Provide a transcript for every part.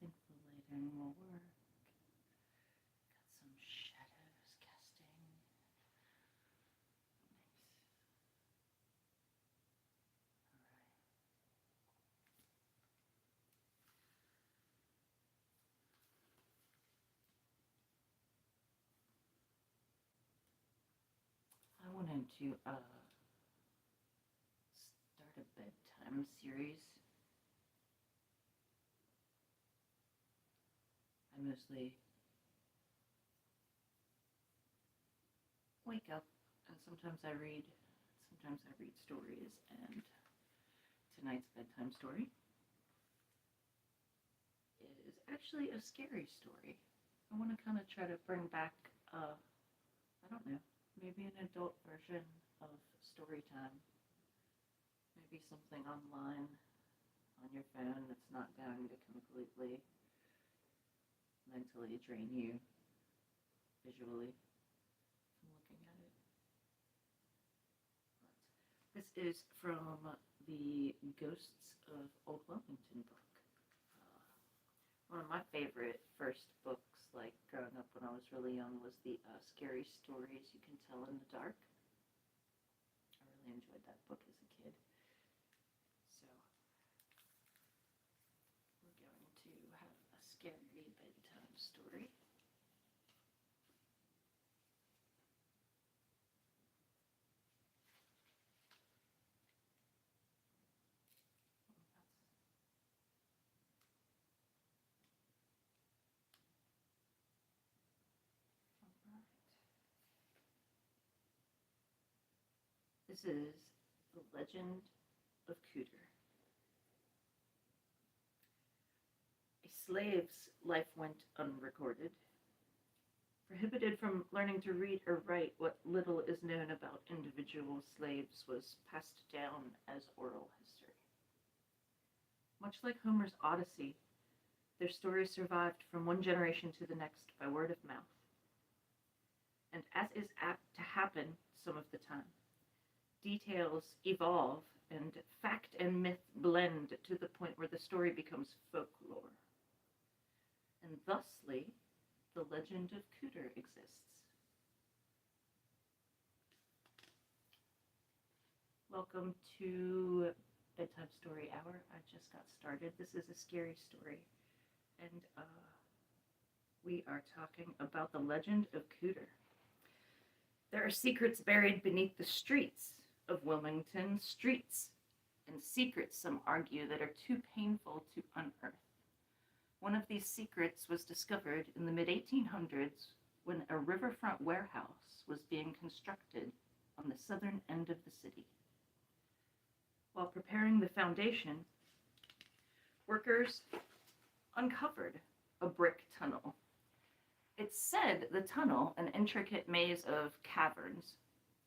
think the lighting will work. Got some shadows casting. Nice. Alright. I wanted to start a bedtime series. I mostly wake up and sometimes I read stories, and tonight's bedtime story is actually a scary story. I want to kind of try to bring back, I don't know, maybe an adult version of story time. Maybe something online on your phone that's not going to completely mentally drain you visually from looking at it. But this is from the Ghosts of Old Wilmington book. One of my favorite first books, like growing up when I was really young, was the Scary Stories You Can Tell in the Dark. I really enjoyed that book as a kid. So we're going to have a scary bedtime story. This is The Legend of Cooter. A slave's life went unrecorded. Prohibited from learning to read or write, what little is known about individual slaves was passed down as oral history. Much like Homer's Odyssey, their stories survived from one generation to the next by word of mouth. And as is apt to happen some of the time, details evolve and fact and myth blend to the point where the story becomes folklore. And thusly, the legend of Cooter exists. Welcome to Bedtime Story Hour. I just got started. This is a scary story. And we are talking about the legend of Cooter. There are secrets buried beneath the streets of Wilmington, streets and secrets, some argue, that are too painful to unearth. One of these secrets was discovered in the mid-1800s when a riverfront warehouse was being constructed on the southern end of the city. While preparing the foundation, workers uncovered a brick tunnel. It's said the tunnel, an intricate maze of caverns,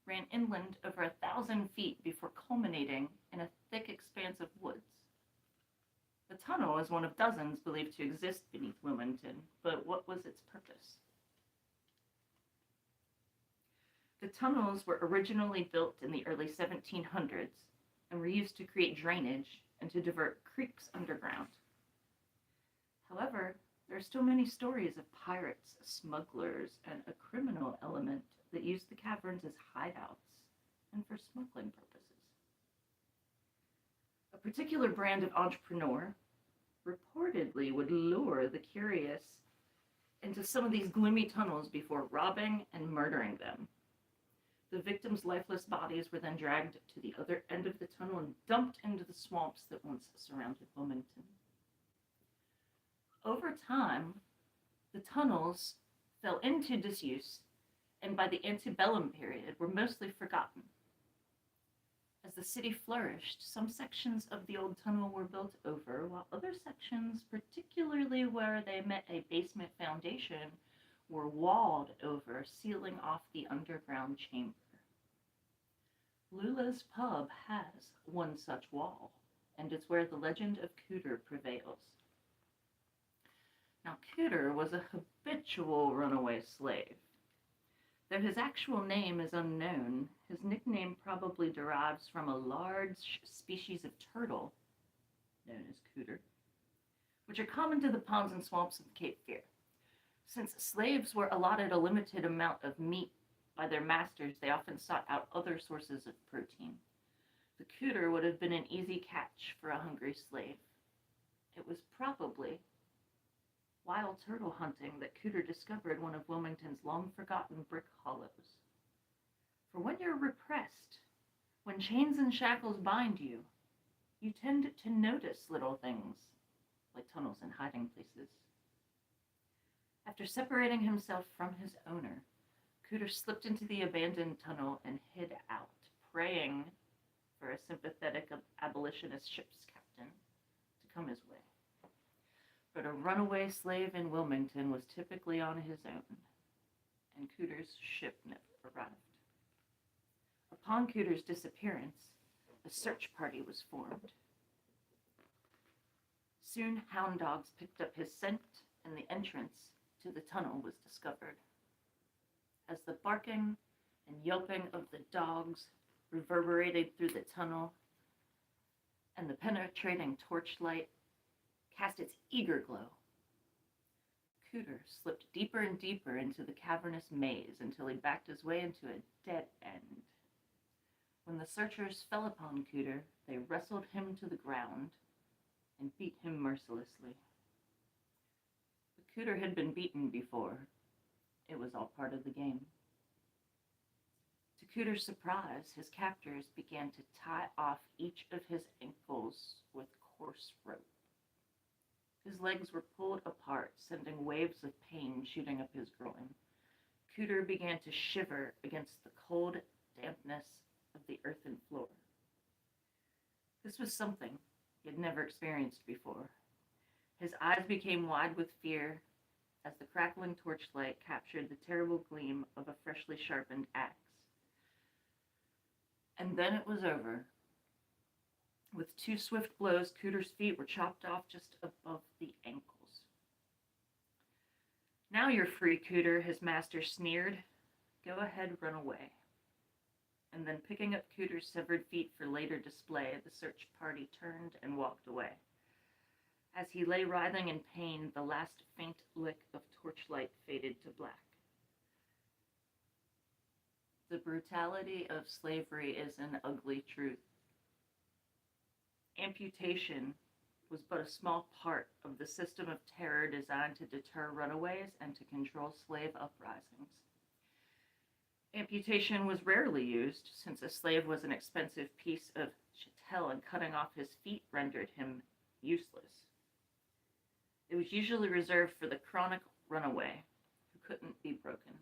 ran inland over 1,000 feet before culminating in a thick expanse of woods. The tunnel is one of dozens believed to exist beneath Wilmington, but what was its purpose? The tunnels were originally built in the early 1700s and were used to create drainage and to divert creeks underground. However, there are still many stories of pirates, smugglers, and a criminal element that used the caverns as hideouts and for smuggling purposes. A particular brand of entrepreneur reportedly would lure the curious into some of these gloomy tunnels before robbing and murdering them. The victims' lifeless bodies were then dragged to the other end of the tunnel and dumped into the swamps that once surrounded Wilmington. Over time, the tunnels fell into disuse, and by the antebellum period were mostly forgotten. As the city flourished, some sections of the old tunnel were built over, while other sections, particularly where they met a basement foundation, were walled over, sealing off the underground chamber. Lula's Pub has one such wall, and it's where the legend of Cooter prevails. Now, Cooter was a habitual runaway slave. Though his actual name is unknown, his nickname probably derives from a large species of turtle, known as Cooter, which are common to the ponds and swamps of Cape Fear. Since slaves were allotted a limited amount of meat by their masters, they often sought out other sources of protein. The cooter would have been an easy catch for a hungry slave. It was probably while turtle hunting that Cooter discovered one of Wilmington's long-forgotten brick hollows. For when you're repressed, when chains and shackles bind you, you tend to notice little things, like tunnels and hiding places. After separating himself from his owner, Cooter slipped into the abandoned tunnel and hid out, praying for a sympathetic abolitionist ship's captain to come his way. But a runaway slave in Wilmington was typically on his own, and Cooter's ship never arrived. Upon Cooter's disappearance, a search party was formed. Soon, hound dogs picked up his scent, and the entrance to the tunnel was discovered. As the barking and yelping of the dogs reverberated through the tunnel, and the penetrating torchlight cast its eager glow, Cooter slipped deeper and deeper into the cavernous maze until he backed his way into a dead end. When the searchers fell upon Cooter, they wrestled him to the ground and beat him mercilessly. But Cooter had been beaten before. It was all part of the game. To Cooter's surprise, his captors began to tie off each of his ankles with coarse rope. His legs were pulled apart, sending waves of pain shooting up his groin. Cooter began to shiver against the cold dampness of the earthen floor. This was something he had never experienced before. His eyes became wide with fear as the crackling torchlight captured the terrible gleam of a freshly sharpened axe. And then it was over. With two swift blows, Cooter's feet were chopped off just above the ankles. "Now you're free, Cooter," his master sneered. "Go ahead, run away." And then, picking up Cooter's severed feet for later display, the search party turned and walked away. As he lay writhing in pain, the last faint lick of torchlight faded to black. The brutality of slavery is an ugly truth. Amputation was but a small part of the system of terror designed to deter runaways and to control slave uprisings. Amputation was rarely used, since a slave was an expensive piece of chattel and cutting off his feet rendered him useless. It was usually reserved for the chronic runaway who couldn't be broken.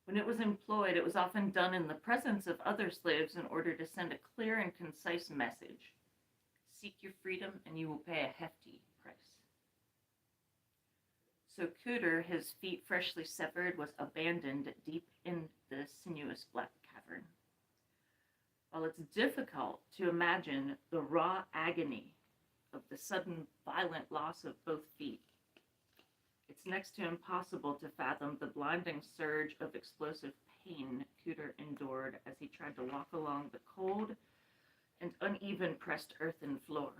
When it was employed, it was often done in the presence of other slaves in order to send a clear and concise message. Seek your freedom and you will pay a hefty price. So Cooter, his feet freshly severed, was abandoned deep in the sinuous black cavern. While it's difficult to imagine the raw agony of the sudden violent loss of both feet, it's next to impossible to fathom the blinding surge of explosive pain Cooter endured as he tried to walk along the cold and uneven pressed earthen floor.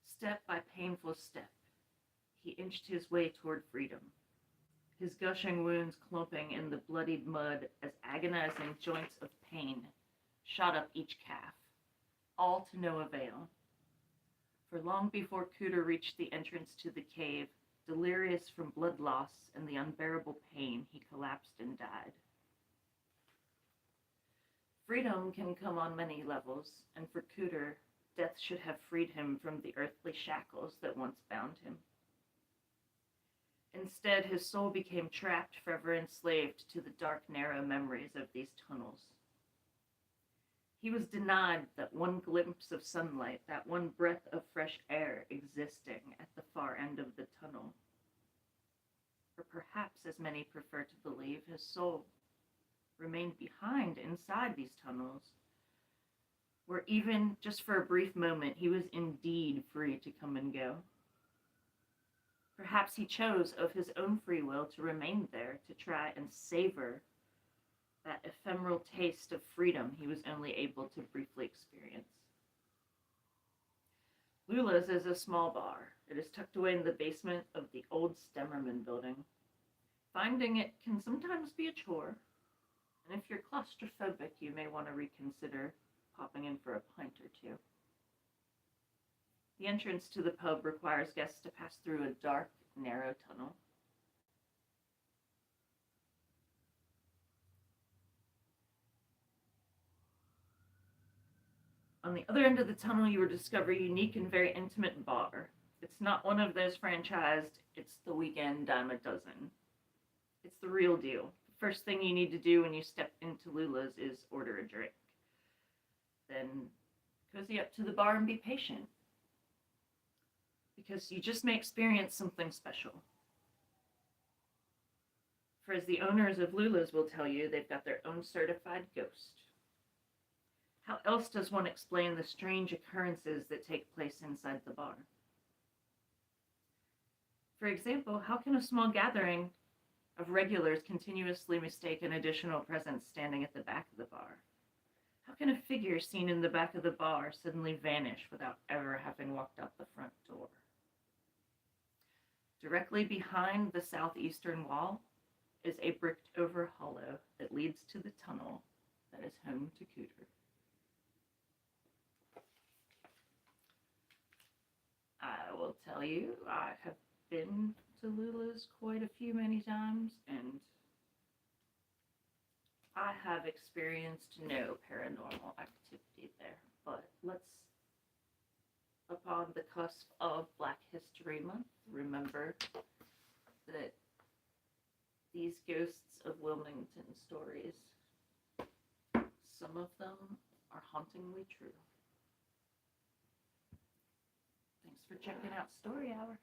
Step by painful step, he inched his way toward freedom, his gushing wounds clumping in the bloodied mud as agonizing joints of pain shot up each calf, all to no avail. For long before Cooter reached the entrance to the cave, delirious from blood loss and the unbearable pain, he collapsed and died. Freedom can come on many levels, and for Cooter, death should have freed him from the earthly shackles that once bound him. Instead, his soul became trapped, forever enslaved to the dark, narrow memories of these tunnels. He was denied that one glimpse of sunlight, that one breath of fresh air existing at the far end of the tunnel. Or perhaps, as many prefer to believe, his soul remained behind inside these tunnels, where even just for a brief moment he was indeed free to come and go. Perhaps he chose of his own free will to remain there, to try and savor that ephemeral taste of freedom he was only able to briefly experience. Lula's is a small bar. It is tucked away in the basement of the old Stemmerman building. Finding it can sometimes be a chore, and if you're claustrophobic, you may want to reconsider popping in for a pint or two. The entrance to the pub requires guests to pass through a dark, narrow tunnel. On the other end of the tunnel, you will discover a unique and very intimate bar. It's not one of those franchised, it's the weekend dime a dozen. It's the real deal. The first thing you need to do when you step into Lula's is order a drink. Then cozy up to the bar and be patient, because you just may experience something special. For as the owners of Lula's will tell you, they've got their own certified ghost. How else does one explain the strange occurrences that take place inside the bar? For example, how can a small gathering of regulars continuously mistake an additional presence standing at the back of the bar? How can a figure seen in the back of the bar suddenly vanish without ever having walked out the front door? Directly behind the southeastern wall is a bricked-over hollow that leads to the tunnel that is home to Cooter. I will tell you, I have been to Lula's quite a few many times, and I have experienced no paranormal activity there. But let's, upon the cusp of Black History Month, remember that these ghosts of Wilmington stories, some of them are hauntingly true. Thanks for checking out Story Hour.